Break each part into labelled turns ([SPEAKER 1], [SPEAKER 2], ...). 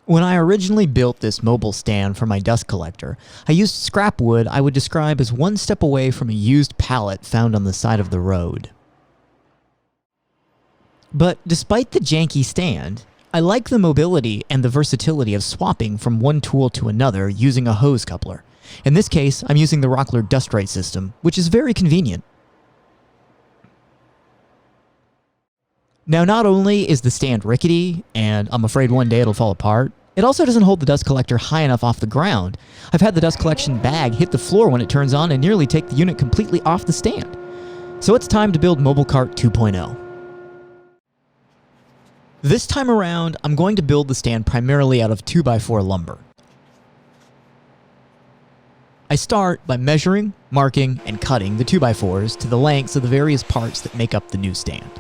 [SPEAKER 1] When I originally built this mobile stand for my dust collector, I used scrap wood I would describe as one step away from a used pallet found on the side of the road. But despite the janky stand, I like the mobility and the versatility of swapping from one tool to another using a hose coupler. In this case, I'm using the Rockler Dust Right system, which is very convenient. Now, not only is the stand rickety, and I'm afraid one day it'll fall apart, it also doesn't hold the dust collector high enough off the ground. I've had the dust collection bag hit the floor when it turns on and nearly take the unit completely off the stand. So it's time to build Mobile Cart 2.0. This time around, I'm going to build the stand primarily out of 2x4 lumber. I start by measuring, marking, and cutting the 2x4s to the lengths of the various parts that make up the new stand.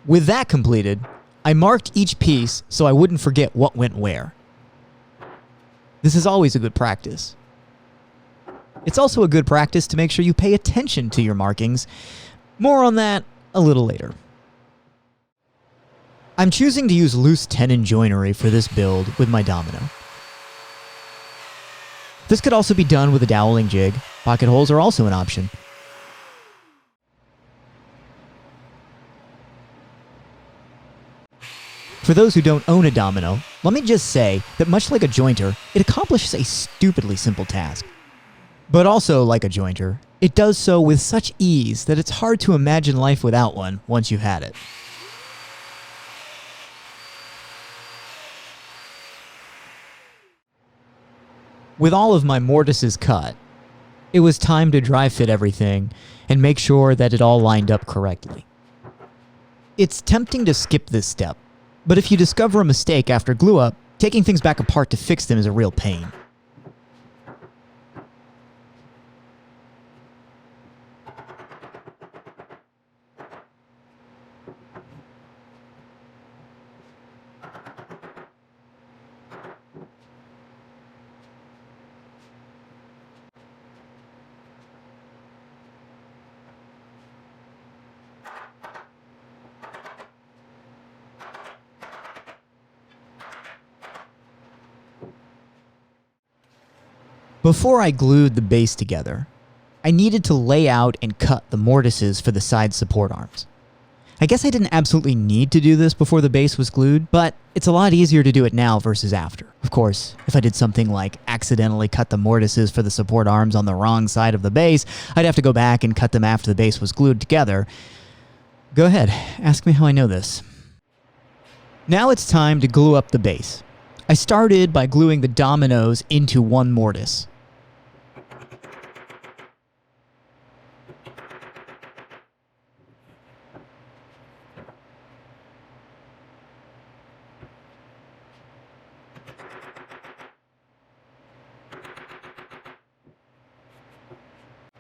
[SPEAKER 1] With that completed, I marked each piece so I wouldn't forget what went where. This is always a good practice. It's also a good practice to make sure you pay attention to your markings. More on that a little later. I'm choosing to use loose tenon joinery for this build with my domino. This could also be done with a doweling jig. Pocket holes are also an option. For those who don't own a domino, let me just say that much like a jointer, it accomplishes a stupidly simple task. But also, like a jointer, it does so with such ease that it's hard to imagine life without one once you've had it. With all of my mortises cut, it was time to dry fit everything and make sure that it all lined up correctly. It's tempting to skip this step, but if you discover a mistake after glue up, taking things back apart to fix them is a real pain. Before I glued the base together, I needed to lay out and cut the mortises for the side support arms. I guess I didn't absolutely need to do this before the base was glued, but it's a lot easier to do it now versus after. Of course, if I did something like accidentally cut the mortises for the support arms on the wrong side of the base, I'd have to go back and cut them after the base was glued together. Go ahead, ask me how I know this. Now it's time to glue up the base. I started by gluing the dominoes into one mortise.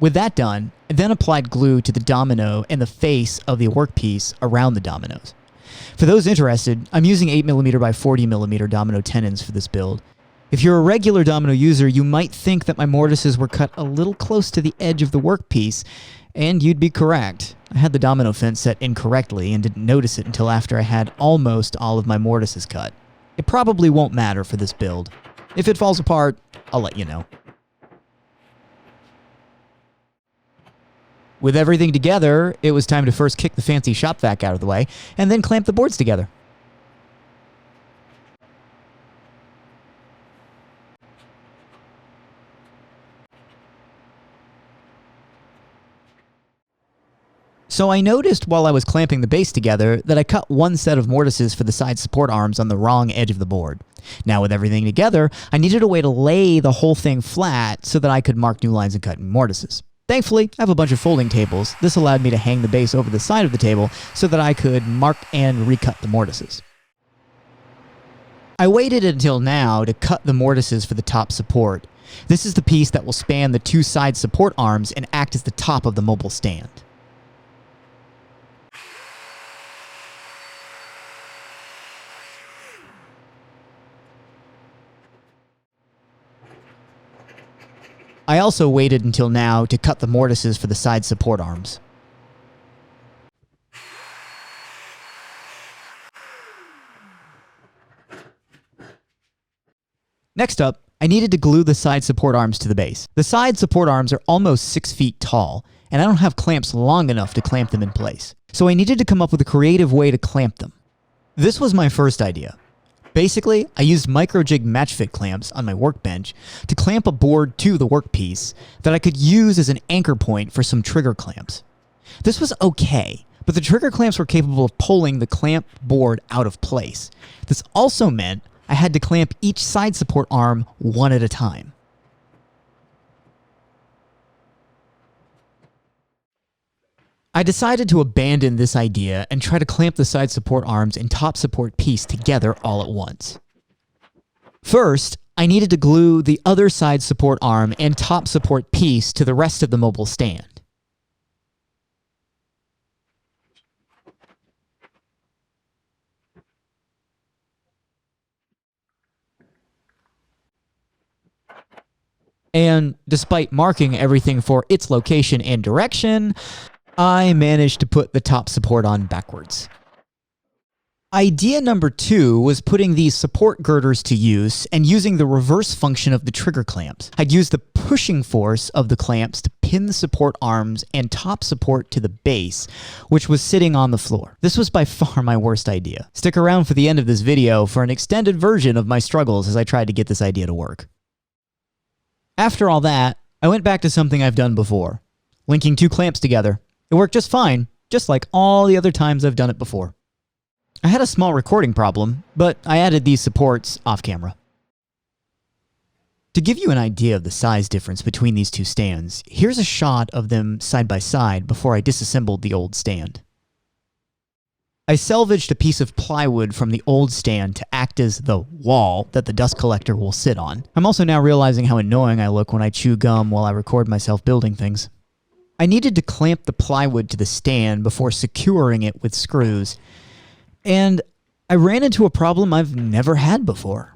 [SPEAKER 1] With that done, I then applied glue to the domino and the face of the workpiece around the dominoes. For those interested, I'm using 8mm by 40mm domino tenons for this build. If you're a regular domino user, you might think that my mortises were cut a little close to the edge of the workpiece, and you'd be correct. I had the domino fence set incorrectly and didn't notice it until after I had almost all of my mortises cut. It probably won't matter for this build. If it falls apart, I'll let you know. With everything together, it was time to first kick the fancy shop vac out of the way, and then clamp the boards together. So I noticed while I was clamping the base together that I cut one set of mortises for the side support arms on the wrong edge of the board. Now with everything together, I needed a way to lay the whole thing flat so that I could mark new lines and cut new mortises. Thankfully, I have a bunch of folding tables. This allowed me to hang the base over the side of the table so that I could mark and recut the mortises. I waited until now to cut the mortises for the top support. This is the piece that will span the two side support arms and act as the top of the mobile stand. I also waited until now to cut the mortises for the side support arms. Next up, I needed to glue the side support arms to the base. The side support arms are almost 6 feet tall, and I don't have clamps long enough to clamp them in place. So I needed to come up with a creative way to clamp them. This was my first idea. Basically, I used micro-jig match fit clamps on my workbench to clamp a board to the workpiece that I could use as an anchor point for some trigger clamps. This was okay, but the trigger clamps were capable of pulling the clamp board out of place. This also meant I had to clamp each side support arm one at a time. I decided to abandon this idea and try to clamp the side support arms and top support piece together all at once. First, I needed to glue the other side support arm and top support piece to the rest of the mobile stand. And despite marking everything for its location and direction, I managed to put the top support on backwards. Idea number 2 was putting these support girders to use and using the reverse function of the trigger clamps. I'd use the pushing force of the clamps to pin the support arms and top support to the base, which was sitting on the floor. This was by far my worst idea. Stick around for the end of this video for an extended version of my struggles as I tried to get this idea to work. After all that, I went back to something I've done before, linking 2 clamps together. It worked just fine, just like all the other times I've done it before. I had a small recording problem, but I added these supports off camera. To give you an idea of the size difference between these 2 stands, here's a shot of them side by side before I disassembled the old stand. I salvaged a piece of plywood from the old stand to act as the wall that the dust collector will sit on. I'm also now realizing how annoying I look when I chew gum while I record myself building things. I needed to clamp the plywood to the stand before securing it with screws, and I ran into a problem I've never had before.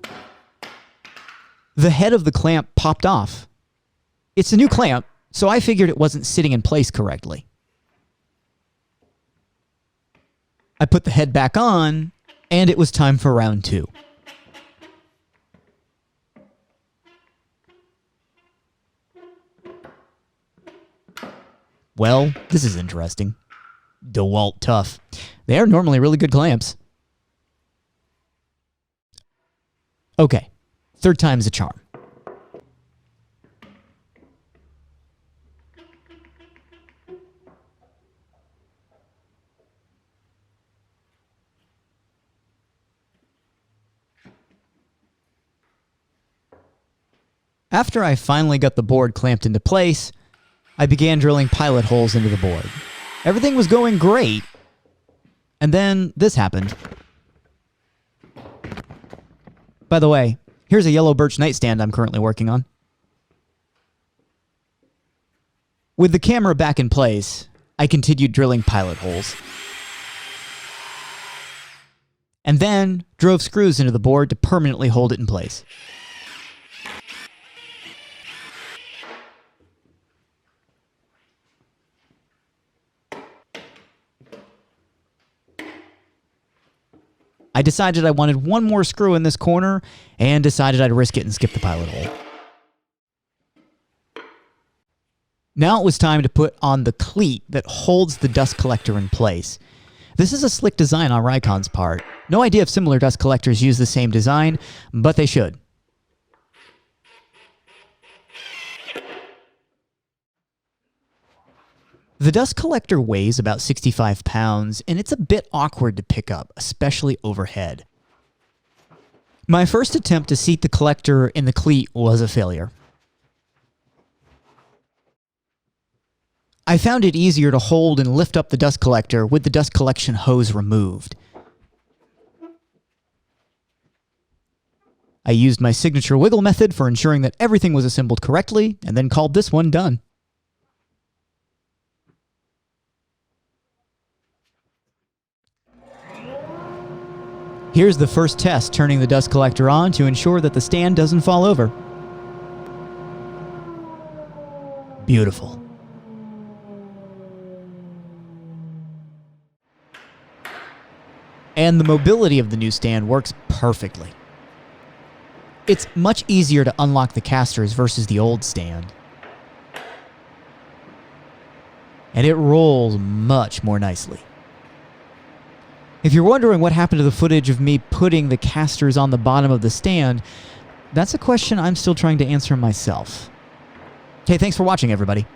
[SPEAKER 1] The head of the clamp popped off. It's a new clamp, so I figured it wasn't sitting in place correctly. I put the head back on, and it was time for round 2. Well, this is interesting. DeWalt Tough. They are normally really good clamps. Okay, 3rd time's a charm. After I finally got the board clamped into place, I began drilling pilot holes into the board. Everything was going great, and then this happened. By the way, here's a yellow birch nightstand I'm currently working on. With the camera back in place, I continued drilling pilot holes. And then drove screws into the board to permanently hold it in place. I decided I wanted one more screw in this corner and decided I'd risk it and skip the pilot hole. Now it was time to put on the cleat that holds the dust collector in place. This is a slick design on Rycon's part. No idea if similar dust collectors use the same design, but they should. The dust collector weighs about 65 pounds, and it's a bit awkward to pick up, especially overhead. My first attempt to seat the collector in the cleat was a failure. I found it easier to hold and lift up the dust collector with the dust collection hose removed. I used my signature wiggle method for ensuring that everything was assembled correctly, and then called this one done. Here's the first test turning the dust collector on to ensure that the stand doesn't fall over. beautiful. And the mobility of the new stand works perfectly. It's much easier to unlock the casters versus the old stand. And it rolls much more nicely. If you're wondering what happened to the footage of me putting the casters on the bottom of the stand, that's a question I'm still trying to answer myself. Okay, thanks for watching, everybody.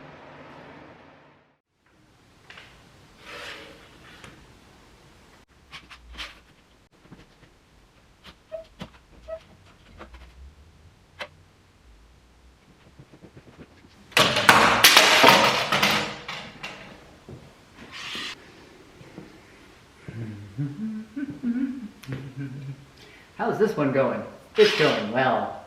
[SPEAKER 2] How's this one going? It's going well.